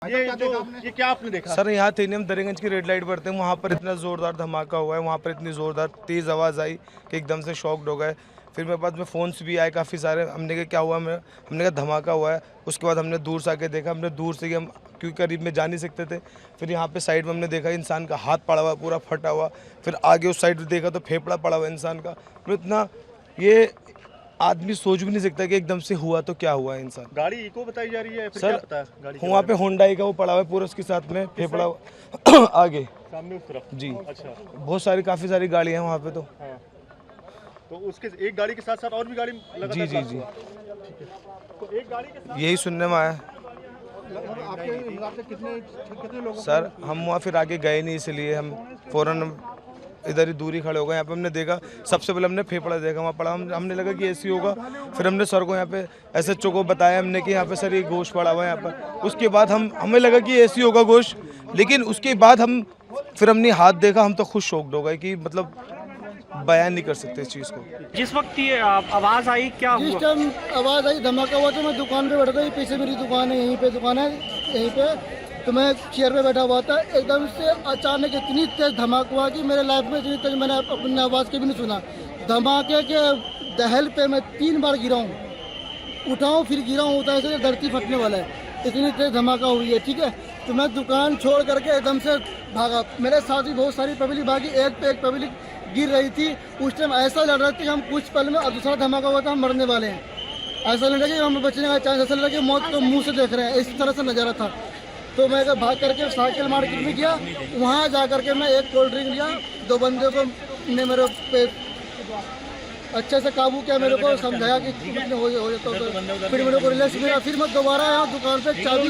ये क्या आपने देखा सर? यहाँ थे नहीं, हम दरियागंज की रेड लाइट पर थे, वहाँ पर इतना ज़ोरदार धमाका हुआ है, वहाँ पर इतनी ज़ोरदार तेज़ आवाज़ आई कि एकदम से शॉक्ड हो गए। फिर मेरे पास में फ़ोन्स भी आए काफ़ी सारे, हमने कहा क्या हुआ, हमने कहा धमाका हुआ है। उसके बाद हमने दूर से आके देखा, हमने दूर से ही हम क्योंकि करीब में जा नहीं सकते थे। फिर यहाँ पे साइड में हमने देखा इंसान का हाथ पड़ा हुआ पूरा फटा हुआ। फिर आगे उस साइड देखा तो फेफड़ा पड़ा हुआ इंसान का। तो इतना ये आदमी सोच भी नहीं सकता कि एकदम से हुआ तो क्या हुआ है इंसान। गाड़ी इको बताई जा रही है फिर सर क्या पता है गाड़ी के वहाँ बारे पे होंडाई का वो पड़ा हुआ है पूरा, उसके साथ में फेफड़ा आगे में? सामने उस तरफ जी। अच्छा बहुत सारी काफ़ी सारी गाड़ियाँ हैं वहाँ पे तो। हाँ। तो उसके एक गाड़ी के साथ साथ और भी गाड़ी लगातार जी जी जी, ठीक है। तो एक गाड़ी के साथ यही सुनने में आया आपके हिसाब से कितने लोग सर। हम वहाँ फिर आगे गए नहीं, इसलिए हम फ़ौरन इधर ही दूरी खड़े हो गए। यहाँ पे हमने देखा, सबसे पहले हमने फेफड़ा देखा वहाँ पड़ा, हमने लगा कि ऐसी होगा। फिर हमने सर को यहाँ पे SHO को बताया हमने कि यहाँ पे सर ये गोश्त पड़ा हुआ है यहाँ पर। उसके बाद हमें लगा कि ऐसी होगा गोश्त, लेकिन उसके बाद फिर हमने हाथ देखा, हम तो खुद शॉक्ड हो गए कि मतलब बयान नहीं कर सकते इस चीज़ को। जिस वक्त ये आवाज़ आई क्या जिस हुआ? टाइम आवाज़ आई धमाका हुआ तो मैं दुकान पे बैठा था, पीछे मेरी दुकान है, यहीं पे दुकान है यहीं पे, तो मैं चेयर पे बैठा हुआ था। एकदम से अचानक इतनी तेज़ धमाका हुआ कि मेरे लाइफ में इतनी तेज़ मैंने अपनी आवाज़ के भी नहीं सुना। धमाके के दहल पे मैं 3 बार गिरा हूँ, उठाऊँ फिर गिरा हूँ, उठा से धरती फटने वाला है, इतनी तेज़ धमाका हुई है। ठीक है, तो मैं दुकान छोड़ करके एकदम से भागा। मेरे साथ भी बहुत सारी पब्लिक भागी, एक पे एक पब्लिक गिर रही थी। उस टाइम ऐसा लग रहा था कि हम कुछ पल में, और दूसरा धमाका हुआ था हम मरने वाले हैं। ऐसा लग रहा कि हम बचने का चांस, ऐसा लग रहा कि मौत को मुंह से देख रहे हैं, इस तरह से नज़ारा था। तो मैं भाग करके साइकिल मार्केट में गया, वहाँ जा करके मैं एक कोल्ड ड्रिंक लिया। 2 बंदे को ने मेरे पे अच्छे से काबू किया, मेरे को समझाया कि हो जाता तो फिर मेरे को रिलैक्स मिला। फिर मैं दोबारा आया दुकान पे चाबी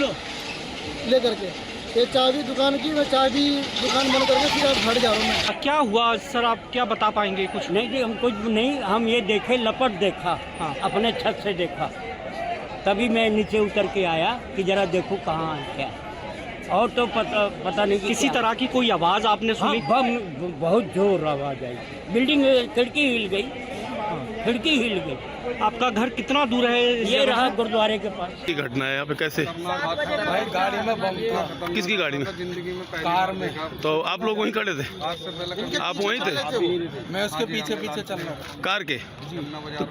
ले करके, ये चाबी दुकान की, मैं चाबी दुकान बंद करके फिर अब घर जा रहा हूँ मैं। क्या हुआ सर, आप क्या बता पाएंगे कुछ? नहीं जी, हम कुछ नहीं, हम ये देखे लपट देखा, हाँ। अपने छत से देखा, तभी मैं नीचे उतर के आया कि जरा देखो कहाँ है क्या। और तो पता नहीं कि किसी क्या। तरह की कोई आवाज़ आपने हाँ, सुनी? बम बहुत जोर आवाज आई, बिल्डिंग खिड़की हिल गई, खिड़की हिल गई। आपका घर कितना दूर है? ये रहा गुरुद्वारे के पास। की घटना है यहाँ पे कैसे? भाई गाड़ी में बम था। किसकी गाड़ी में? कार में। तो आप लोग वहीं खड़े थे? आप वहीं थे? मैं उसके पीछे पीछे चल रहा था। कार के? तो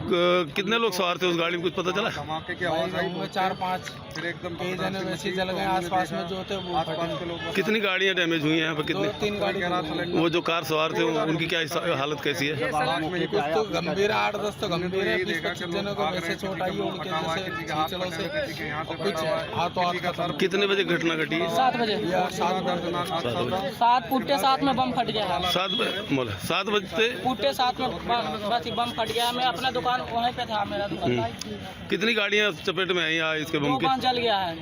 कितने लोग सवार थे उस गाड़ी में, कुछ पता चला? भाई 4-5 कई जने वैसे जल गए, आसपास में जो थे वो फटे। कितनी गाड़ियाँ डैमेज हुई हैं यहाँ पे? कितनी? 2-3 गाड़ी। वो जो कार सवार थे उनकी क्या हालत कैसी है? कुछ तो गंभीर है, 8-10 तो गंभीर है, 20-25 जनों को वैसे चोट आई है उनके जैसे खींचड़ों से, और कुछ हाथों हाथ खत्म। कितने बजे घटना घटी है? 7 बजे। 7 बजे। 7 पुट्टे 7 में बम फट गया है। 7 बजते पुट्टे 7 में बस बम फट गया। मैं अपना दुकान वहीं पे था, मेरा दुकान। कितनी गाड़ियाँ चपेट में आई इसके बम 2 के? जल गया है।